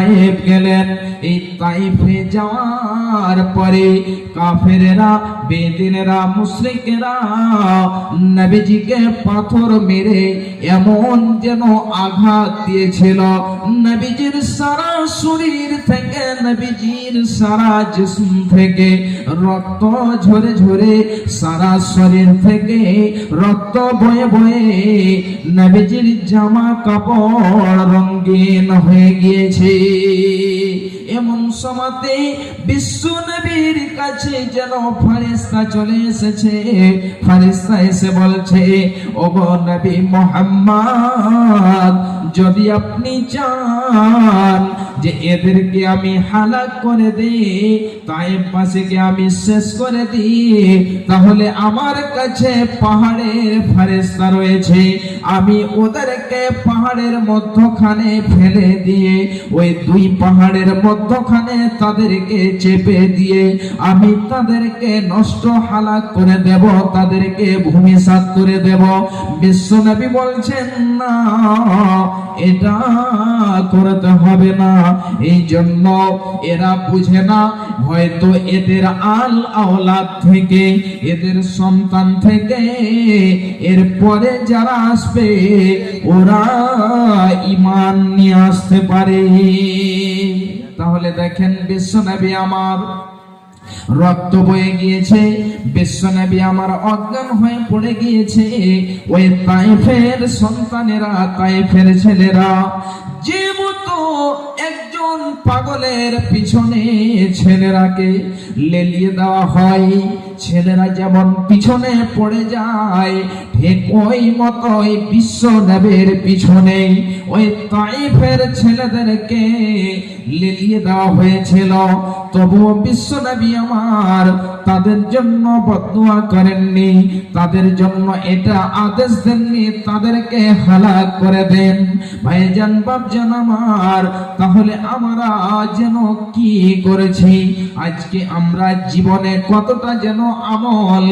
তায়েফ গেলেন। এই তায়েফে যাওয়ার পরে কাফেরেরা, বেদিনেরা, মুশরিকেরা নবীজিকে পাথর মেরে এমন যেন আঘাত দিয়েছিল, নবীজির সারা শরীর থেকে, নবীজির সারা জিসম থেকে রক্ত ঝরে ঝরে, সারা শরীর থেকে রক্ত বয়ে বয়ে নবীজির জামা কাপড় রঙিন হয়ে গিয়েছে। এমন সময়তে বিশ্ব নবীর কাছে যেন ফেরেশতা চলে এসেছে। ফেরেশতা এসে বলছে, ওগো নবী মুহাম্মদ, যদি আপনি চান যে এদেরকে আমি হালাক করে দিই, তায়েফবাসীকে আমি শেষ করে দিই, তাহলে আমার কাছে পাহাড়ের ফেরেশতা রয়েছে। আমি ওদেরকে পাহাড়ের মধ্যখানে ফেলে দিয়ে, ওই দুই পাহাড়ের মধ্যখানে তাদেরকে চেপে দিয়ে আমি তাদেরকে নষ্ট হালাক করে দেব, তাদেরকে ভূমিসাৎ করে দেব। বিশ্বনবী বলছেন, না, এটা করতে হবে না। এই জন্য এরা বুঝে না, হয়তো এদের আল আওলাদ থেকে, এদের সন্তান থেকে এরপরে যারা আসবে ওরা ঈমান নিয়ে আসতে পারে। তাহলে দেখেন, বিশ্বনবী আমার রক্ত বয়ে গিয়েছে, বিশ্বনবী আমার অজ্ঞান হয়ে পড়ে গিয়েছে। ওই তায়েফের সন্তানেরা, তায়েফের ছেলেরা যে মতো একজন পাগলের পিছনে ছেলেরাকে লেলিয়ে দেওয়া হয়, ছেলেরা যেমন পিছনে পড়ে যায়, ঠিক ওই মতোই বিশ্ব নবীর পিছনে ওই তায়েফের ছেলেদেরকে লেলিয়ে দেওয়া হয়েছিল। তবুও বিশ্ব নবী আমার তাদের জন্য বদদুয়া করেননি, তাদের জন্য এটা আদেশ দেননি তাদেরকে হালাক করে দেন। ভাইজান, বাপজান আমার, তাহলে আমরা যেন কি করেছি, আজকে আমরা জীবনে কতটা যেন আমল